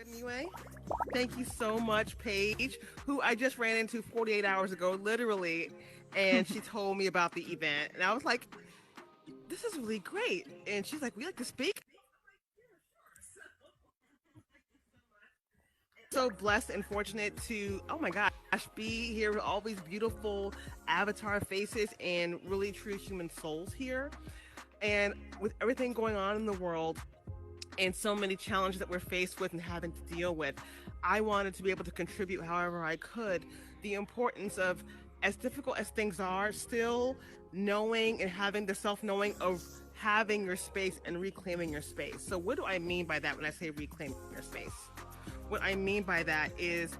Anyway, thank you so much, Paige, who I just ran into 48 hours ago, literally, and she told me about the event, and I was like, "This is really great." And she's like, "We like to speak." So blessed and fortunate to, oh my gosh, be here with all these beautiful avatar faces and really true human souls here. And with everything going on in the world, and so many challenges that we're faced with and having to deal with, I wanted to be able to contribute however I could. The importance of, as difficult as things are, still knowing and having the self-knowing of having your space and reclaiming your space. So what do I mean by that when I say reclaim your space? What I mean by that is,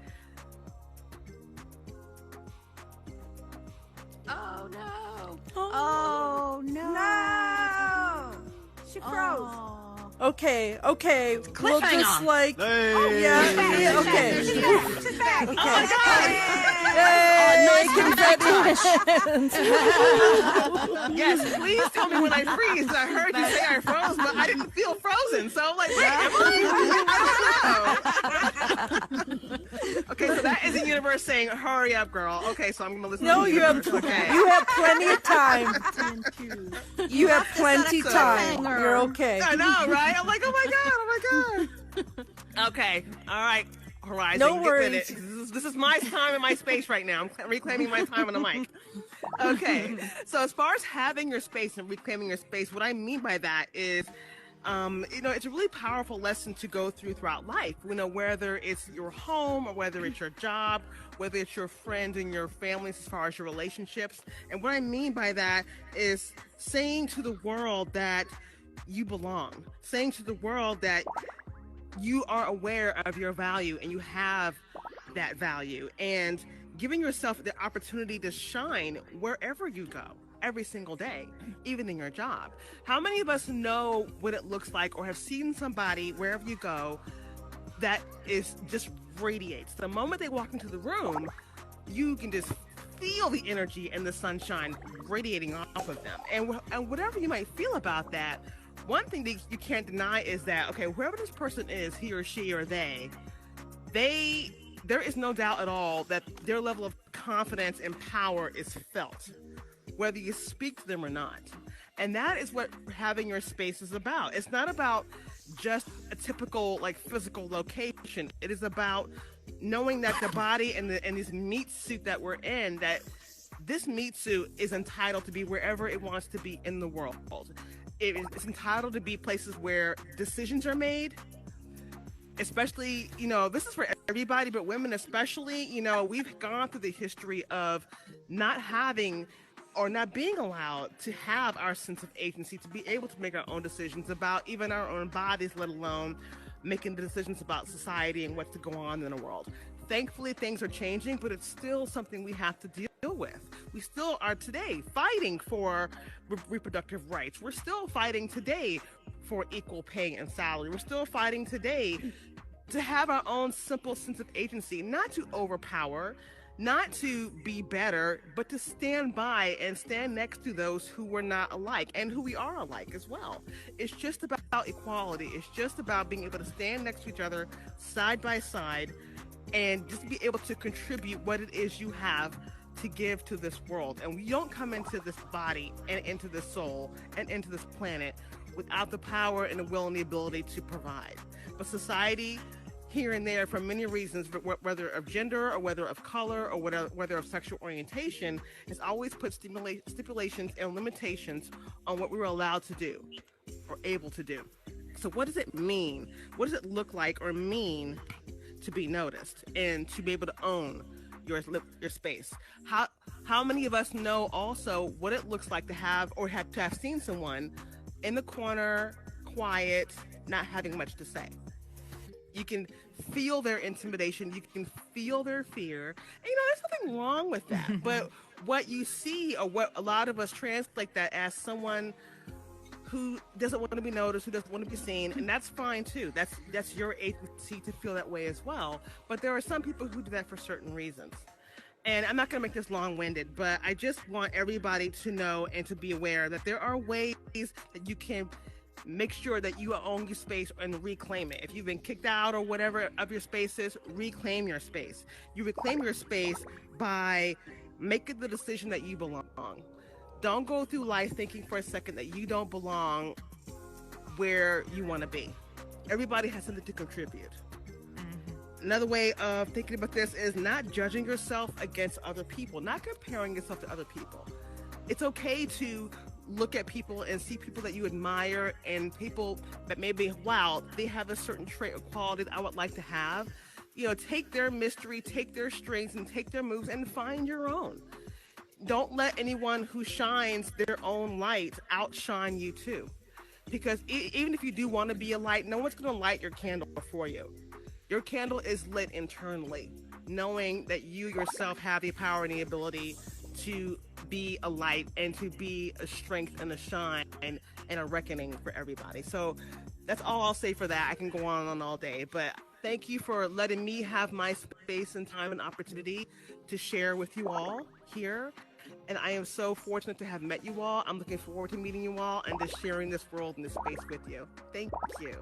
oh no. Oh no. No. She froze. Okay. We'll Cliffhanger. just like. Hey. Oh yeah. Okay. She's back. She's back. Okay. oh my God, yes, please tell me when I freeze. I heard you say I froze, but I didn't feel frozen. So I'm like, wait, am I? I don't know. Okay, so that is the universe saying, hurry up, girl. Okay, so I'm going to listen No, to the you have universe. Okay. you have plenty of time. You have plenty set a time. cliffhanger. You're okay. I know, right? I'm like, oh my God. Okay, all right, Horizon, No get worries. with it. This is my time and my space right now. I'm reclaiming my time on the mic. Okay, so as far as having your space and reclaiming your space, what I mean by that is, it's a really powerful lesson to go throughout life. Whether it's your home or whether it's your job, whether it's your friends and your families, as far as your relationships. And what I mean by that is saying to the world that you belong, saying to the world that you are aware of your value and you have that value, and giving yourself the opportunity to shine wherever you go every single day, even in your job. How many of us know what it looks like or have seen somebody wherever you go that is just radiates? The moment they walk into the room, you can just feel the energy and the sunshine radiating off of them. And whatever you might feel about that, one thing that you can't deny is that, okay, whoever this person is, he or she or they, there is no doubt at all that their level of confidence and power is felt, whether you speak to them or not. And that is what having your space is about. It's not about just a typical physical location. It is about knowing that the body and this meat suit that we're in, that this meat suit is entitled to be wherever it wants to be in the world. It's entitled to be places where decisions are made, especially, this is for everybody, but women especially. We've gone through the history of not having or not being allowed to have our sense of agency, to be able to make our own decisions about even our own bodies, let alone making the decisions about society and what's to go on in the world. Thankfully, things are changing, but it's still something we have to deal with. We still are today fighting for reproductive rights. We're still fighting today for equal pay and salary. We're still fighting today to have our own simple sense of agency, not to overpower, not to be better, but to stand by and stand next to those who were not alike and who we are alike as well. It's just about equality. It's just about being able to stand next to each other side by side and just be able to contribute what it is you have to give to this world. And we don't come into this body and into this soul and into this planet without the power and the will and the ability to provide. But society, here and there, for many reasons, whether of gender or whether of color or whether of sexual orientation, has always put stipulations and limitations on what we were allowed to do or able to do. So what does it mean? What does it look like or mean to be noticed and to be able to own your space? How many of us know also what it looks like to have seen someone in the corner, quiet, not having much to say? You can feel their intimidation. You can feel their fear. And, there's nothing wrong with that. But what you see, or what a lot of us translate that as someone who doesn't want to be noticed, who doesn't want to be seen, and that's fine too. That's your agency to feel that way as well. But there are some people who do that for certain reasons. And I'm not going to make this long-winded, but I just want everybody to know and to be aware that there are ways that you can make sure that you own your space and reclaim it. If you've been kicked out or whatever of your spaces, reclaim your space. You reclaim your space by making the decision that you belong. Don't go through life thinking for a second that you don't belong where you want to be. Everybody has something to contribute. Another way of thinking about this is not judging yourself against other people, not comparing yourself to other people. It's okay to look at people and see people that you admire and people that maybe, wow, they have a certain trait or quality that I would like to have. Take their mystery, take their strengths, and take their moves and find your own. Don't let anyone who shines their own light outshine you too. Because even if you do want to be a light, no one's going to light your candle for you. Your candle is lit internally, knowing that you yourself have the power and the ability to be a light and to be a strength and a shine and a reckoning for everybody. So that's all I'll say for that. I can go on and on all day, but thank you for letting me have my space and time and opportunity to share with you all here. And I am so fortunate to have met you all. I'm looking forward to meeting you all and just sharing this world and this space with you. Thank you.